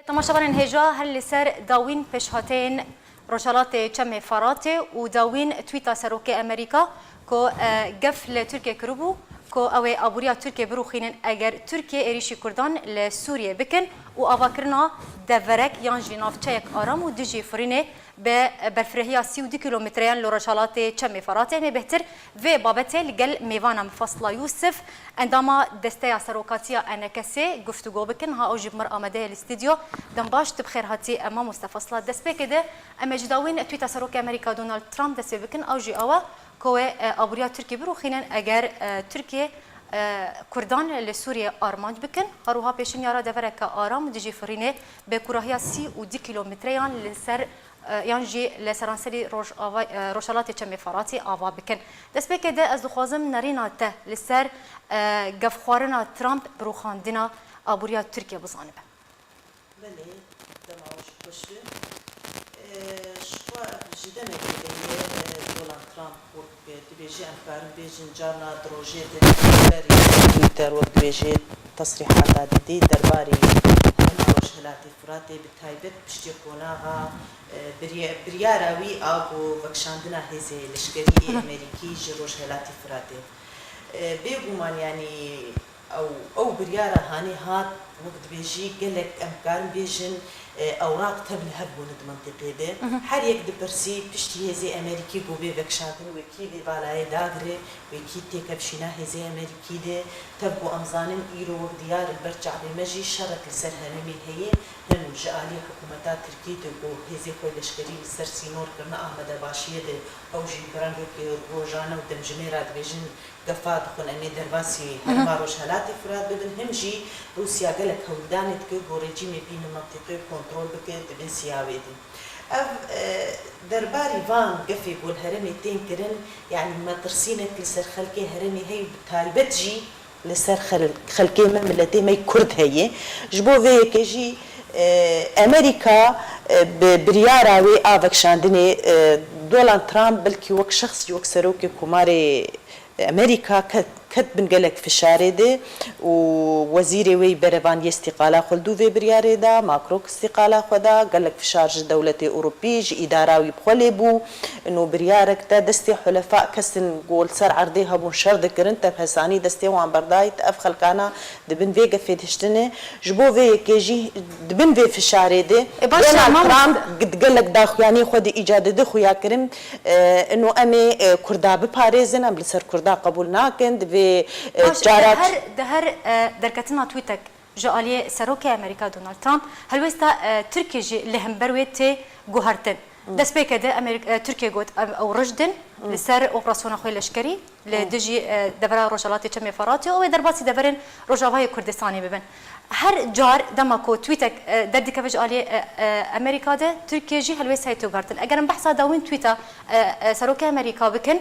تماشاوان هجا هل لسر داوين پشهاتين رجالات چم فراتي وداوين تويتا سروكي امريكا كو قف لتركيا كروبو كو اوي ابوريا تركيا بروخين اگر تركيا اريشي كردان لسوريا بكن و افاكرنا دفرك يانجي نافچيك ارام و دجي فرينه ببرفرهيا 32 كيلومتريان لرجالات چم فراتي مي بهتر في بابته لقل ميوانا مفصله يوسف عندما دستيا سروكاتيا انكسي گفتگو بكن ها اوجب مر امده الاستديو دنباش تبخير هاتي اما مستفصله دست بكده اما جداوين تويتا سروك امريكا دونالد ترامب دست بكن اوجي اوا كو ابوريا تركيا بروخينن اگر تركيا كردان لسوريا ارمانج بكن هروها بيشن يارا دفرك ارام دجي فرينه بكراهيا 32 كيلومتريان لسر يانجي لسرانسري روشالات چم فراتي آوا بكن دست بكده از دخوازم نرينا ته لسر گفخوارنا ترامب بروخاندنا ابوريا تركيا بزانبه بله دماوش خوشو شوا جدنا دونالد ترامب وقت دبيجي انفارم بيجن جارنا دروجي تويتر وقت دبيجي تصريحات عددي درباري روشهلاتي فراتي بتايبت بشتي قوناها برياراوي اغو وكشاندنا هزي لشكري امريكي جي روشهلاتي فراتي بيغمان يعني او بريارا هاني هات وقت بيجي قالك امكان بيجن اوراق تبل هبون المنطقه ده هر يك دبرسي بشتي هزي امريكي غوبي وكشاندن وكي دي بالاي داغري وكي تكبشينا هزي امريكي ده تبو امزانن ايرو ديار البرجع بمجي شرك لسر هنمي هي هن جالي حكومتا تركي تبو هزي خوي لشكري لسر سينور كرنا احمد باشيه ده او جي برانغو روجانا ودمجميرا دبيجن قفاد خون امي درباسي هرماروش هلاتي فراد بدن همجي روسيا قالك هولدانت كو ريجيمي بين المنطقه كنترول بكت بن سياويدي اف درباري فان قفي بول هرمي تين كرن يعني ما ترسينك لسر خلكي هرمي هي بتالبتجي لسر خلكي مملتي ما كرد هي جبو في كيجي امريكا برياراوي افك شاندني دونالد ترامب بلكي وك شخص يوك سروكي كوماري امريكا كت بنقلك في الشارع ده ووزيري وي بريفان استقالة خلدو في برياري ده ماكروك استقالة خدا قالك في شارج دولة أوروبيج إداراوي بخلبو إنه بريارك ده دستي حلفاء كسن قول سر عرضيها بون شرد كرنت بحساني دستي وان بردايت أفخل كانا دبن في قفيت هشتني جبو في كيجي دبن في الشارع ده ترامب قد قالك داخو يعني خد إيجاد دخو يا كرم إنه أمي كردا بباريزن أم لسر كردا قبول ناكن جارات دهر دركتنا تويتك جاليه سروكي امريكا دونالد ترامب هل وستا تركيا جي لهم برويتي جوهرتن دس بيك ده امريكا تركيا جوت او رجدن لسر اوبراسيون خوي لشكري لدجي دبر روجالاتي چم فراتي او درباسي دبرن روجاواي كردستاني ببن هر جار دماكو تويتك دردي كفج علي امريكا ده تركيا جي هل وستا توغرتن اگر بحثا داوين تويتا سروكي امريكا بكن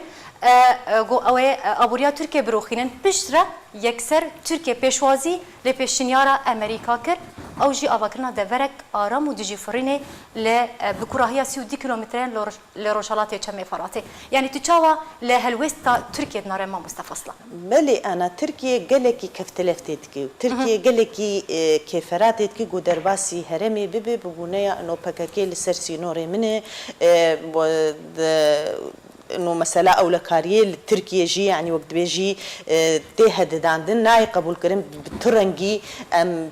گو اوه ابوریا ترکیه بروخینن پشتره یکسر ترکیه پیشوازی لپیشنیارا امریکا کر او جی آواکرنا دورک آرام و دجی فرینه لبکراهی 32 کیلومترین لروشالات چم فراته یعنی تچاوا لهلوستا ترکیه بناره ما مستفصله بله انا ترکیه گلکی کفتلفتیتکی ترکیه گلکی کفراتیتکی گو درباسی هرمی ببی ببونه انو پککی لسرسینوری منه انه مثلا اولكاريه لتركيا جي يعني وقت بيجي تهدد عندنا ناي قبول كريم بترنجي ام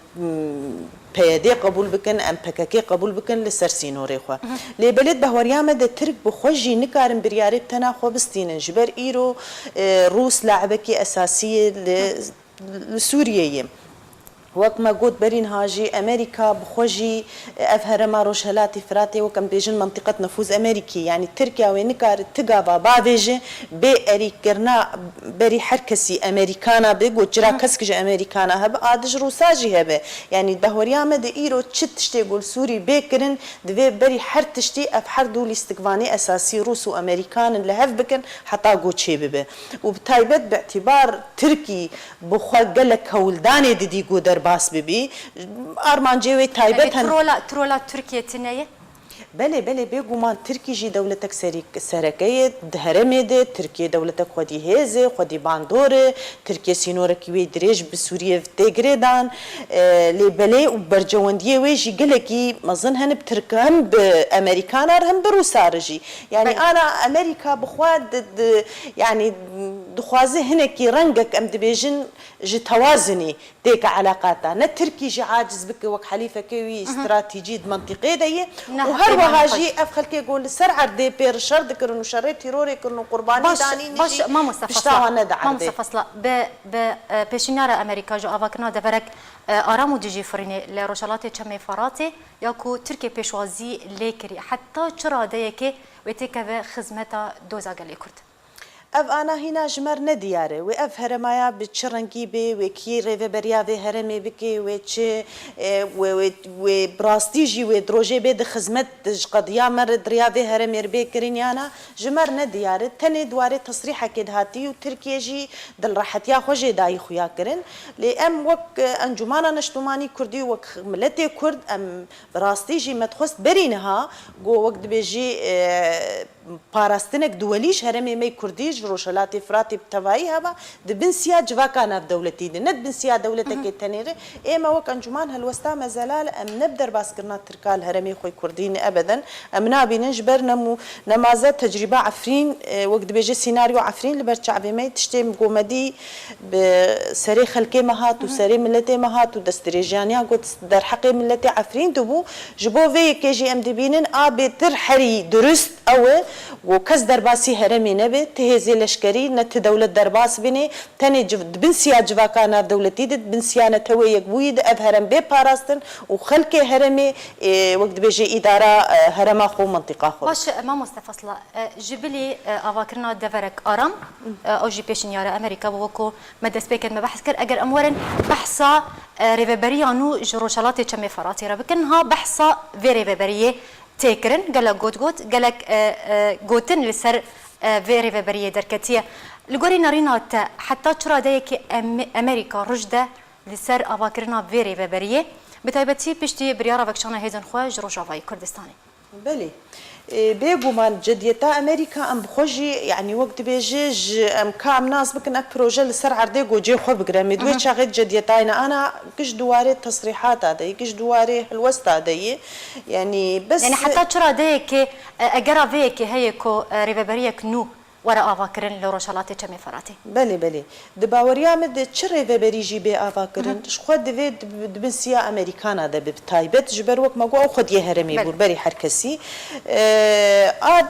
بيدي قبول بكن ام بكاكي قبول بكن لسرسينوري خو لي بلد بهوريا مد ترك بخوجي نكارم برياري بتنا خو بستين جبر ايرو روس لاعبكي اساسيه لسوريا وقت ما قلت برين هاجي امريكا بخوجي افهر ما روشهلاتي فراتي وكم بيجن منطقه نفوذ امريكي يعني تركيا وينكار تقابا بافيجي باريكرنا بري حركسي امريكانا بيقول جرا كسكج امريكانا هب ادج روساجي هب يعني بهوريا مد ايرو تشتي يقول سوري بكرن دبي بري حرتشتي افحر دول استقباني اساسي روس وامريكان لهف بكن حتى قوتشي ببه وبتايبت باعتبار تركي بخو قالك هولداني ددي قدر باس ببي ارمان جوي تايبت ترولا تركيا تنيه بله بله بگومان ترکی جی دولتک سرکیه هرمه ده ترکیه دولتک خودی هزه خودی باندوره ترکیه سینورکی وی دریج به سوریه تگریدان لی بله و برجواندیه وی جی گلکی مزن هنب ترک هم به امریکانار هم بروسارجی يعني انا امريكا بخواد يعني دخوازه هنكي رنقك ام دبيجن جي توازني ديك علاقاتها نتركي جي عاجز بك وك حليفه كوي استراتيجيه منطقيه دي وهروها جي افخل كي يقول سرعه دي بير شر ذكرنو شر تيروري كرنو قرباني داني باش ما مستفصله ما مستفصله ب بيشنيارا امريكا جو افاكنا دفرك ارامو ديجي فريني لروشالاتي تشمي فراتي ياكو تركي بيشوازي ليكري حتى چرا ديكي وتكه خدمتا دوزاغلي كرد اف انا هنا جمر ندياره و اف هرمايا بتشرنكي بي وكي ريفبريا في هرمي بكي وتش و براستيجي و دروجي بي د خدمت قضيه مر دريا في هرمي ربي كرينيانا جمر ندياره تني دواري تصريحه كد هاتي و تركيا جي دل راحت يا خوجي داي خويا كرن لي ام وك انجمانا نشتماني كردي وك ملتي كرد ام براستيجي متخص برينها جو وقت بيجي باراستنك دوليش هرمي مي كرديج روشلاتي فراتي بتواي هبا دبنسيا جواكانا في دولتي دي ند بنسيا دولتك التنيري ايما وك انجمان هالوستا مازال ام نبدر باسكرنا تركال هرمي خوي كردين ابدا ام نابي نجبر نمو نمازات تجربه عفرين وقت بيجي سيناريو عفرين لبرشعبي مي تشتي مقومدي بسري خلكي مهات وسري ملتي مهات ودستريجانيا قلت در حقي ملتي عفرين دبو جبو في كي جي ام دبينن ابي ترحري درست او وكز درباسي هرمي نبي تهزي لشكري نت دولة درباس بني تاني بنسيا جواكانا دولتي بنسيا نتوي يقويد اب هرم بي باراستن وخلكي هرمي وقت بيجي اداره هرما خو منطقه خو باش ما مستفصله جبلي افاكرنا دفرك ارم او جي بيشن يارا امريكا وكو مدس بيكن ما بحث كر اجر امورن بحثا ريفبريانو جروشالاتي تشمي فراتي ربكنها بحثا في ريفبريه تيكرن قالك قوت قالك قوتن لسر فيري فبريه دركتيه لقوري نارينا حتى ترى دايك امريكا رجده لسر افاكرنا فيري فبريه بتايبتي بيشتي بريارا فكشانا هيزن خواج روجافاي كردستاني بلي بيجو مال جديتا امريكا ام بخوجي يعني وقت بيجي ام كام ناس بكن اك بروجي لسر عردي جو خو بقرامي دوي شاغيت جديتا انا كش دواري تصريحات هذه كش دواري الوسط هذه يعني بس يعني حتى ترى ديك اجرا فيك هيكو ريفبريك نو ورا افاكرن لروشالاتي تشمي فراتي بلي بلي دباوريا مد تشري فبريجي بي افاكرن شخد دفيد دبنسيا امريكانا ده بتايبت جبر وك ما جو خد يهرمي بربري حركسي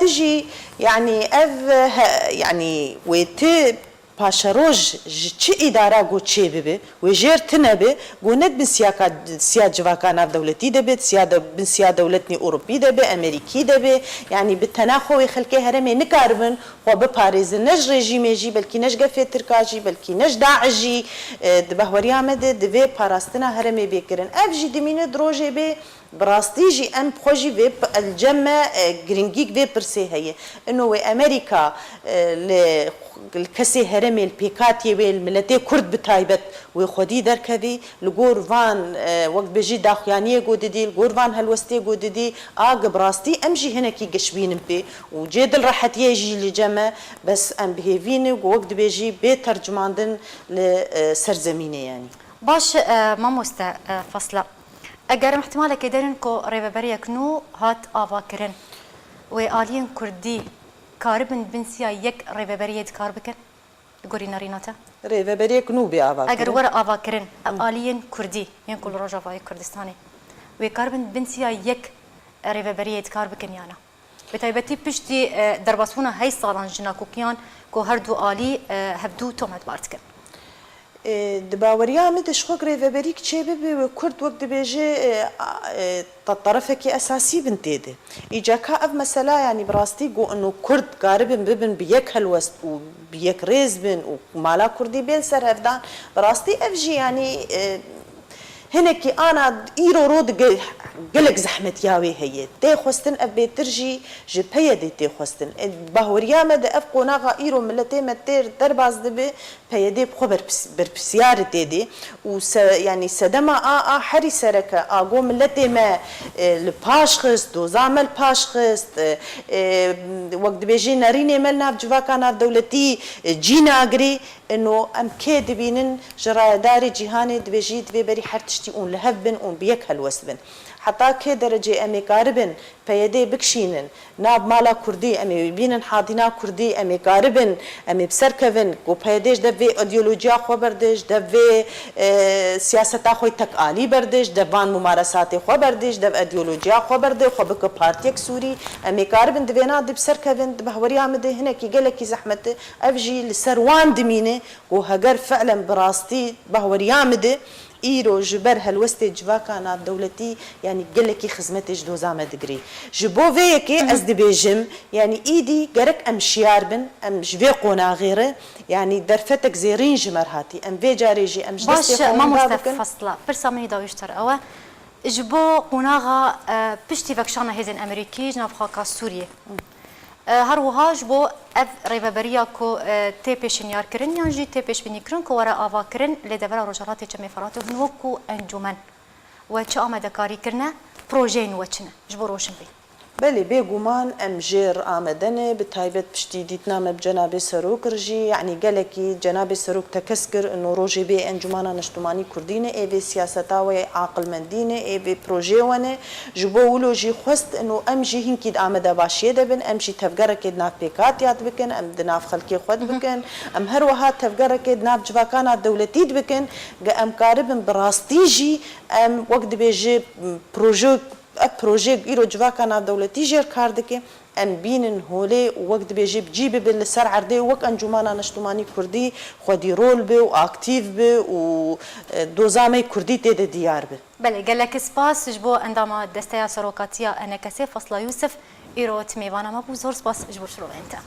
دجي يعني يعني ويت پاشروج چه اداره گو چه ببه و جر تنبه گو ند بنسيا جواكانا دولتي دبه بنسيا دولتني اوروبي دبه امريكي دبه يعني بالتناخو خلكي هرمي نكاربن و بباريز نج ريجيمي جي بلكي نج قفي تركاجي بلكي نج داعجي دبهوريا مد دبه باراستنا هرمي بكرن افجي دمين دروجي به براستيجي ام بروجي في الجمع جرينجيك في برسي هي انه امريكا الكسي هرمي البيكاتي والملتي كرد بتايبت وخدي دركبي الغورفان وقت بيجي داخيانيه جوددي الغورفان هالوستي جوددي براستي امجي هنا كي قشبين بي وجيد راحت يجي لجمع بس ام بهيفيني وقت بيجي بترجماندن لسرزميني يعني باش ما مستفصله اگر احتمال كدرن كو ريفبريك نو هات افاكرن والين كردي كاربن بنسيا يك ريفبريت كاربكن غوري ناريناتا ريفبريك نو بي افاكرن اگر ورا افاكرن الين كردي ينقل روجافاي كردستاني وكاربن بنسيا يك ريفبريت كاربكن يانا بتايبتي بشتي درباسونا هي صالان جنا كوكيان كو هردو الي هبدو تومات بارتكن دباوريا مد شخوك ريفبريك تشي ببي وكرد وقت بيجي طرفك اساسي بنتيده اجاكا اف مساله يعني براستي جو انه كرد قاربن ببن بيك هالوسط وبيك ريزبن ومالا كردي بين سر هفدان براستي افجي يعني هناكي انا ايرو رود قلق زحمه ياوي هي تي خوستن ابي ترجي جبهه دي تي خوستن باهوريا مد اف قناغا ايرو ملتي متر درباز دبي بيدي بخبر بربسيار دي و يعني سدما حري سركه اغو ملتي ما الباش خست دوزامل باش خست وقت بيجي ناريني ملنا بجواكانا دولتي جينا اجري انه ام كي دبينن جرايا داري جهاني دبيجي دبي بري حرتشتي اون لهبن اون بيك هالوسبن حتى كي درجه امي قاربن بيدي بكشينن ناب مالا كردي امي بينن حاضنا كردي امي قاربن امي بسركفن و بيديش دبي ايديولوجيا خو بردش دبي سياستا خو تقالي بردش دبان ممارسات خو بردش دب ايديولوجيا خو برد خو بك بارتيك سوري امي قاربن دبينا دب سركفن بهوريا مد هنا كي قالك زحمه افجي لسروان دمينه و هجر فعلا براستي بهوريا مد ايرو جبر هالوستي جواكانا دولتي يعني قال لك خدمتي جدوزا دغري جبو فيكي از دبيجم يعني ايدي قرك ام شياربن ام جفي قونا غيره يعني درفتك زيرين جمرهاتي ام في جاريجي ام باش ما مستفصله برسامني داويشتر او جبو قوناغا بشتي فكشانا هيزن امريكي جنافخا سوريا هروها جبو اف ريفابريا كو تي بيشنيار كرن يعني تي بيش بني كرن كو ورا افا كرن لدفرا روجالاتي جمي فراتو هنوكو انجمن وچ آمده کاری کرنه پروژه نوچنه جبو روشن بی بله بيقومان ام جير آمدنه بتايبت بشتي ديتنام بجناب سروك رجي يعني قالكي جناب سروك تكسكر انه روجي بي انجمانا نشتماني كردينه اي في سياستاوي عاقل مندينه اي في بروجي ونه جبو ولو جي خست انه ام جي هنكيد آمده باشيه دبن ام جي تفقرك ناف بيكات ياد بكن ام دناف خلقي خود بكن ام هروها تفقرك ناف جواكانا دولتي بكن ام قاربن براستيجي ام وقت بيجي بروجي ايرو جواكانا دولتي جير كاردكي ام بينن هولي وقت بيجي بجيب بالسر عردي وقت انجمانا نشتماني كردي خودي رول بي واكتيف بي ودوزامي كردي تيد ديار بي بله قال لك سباس جبو عندما دستيا سروكاتيا انا كسي فصل يوسف ايرو تميوانا ما بو زور سباس جبو شروع انت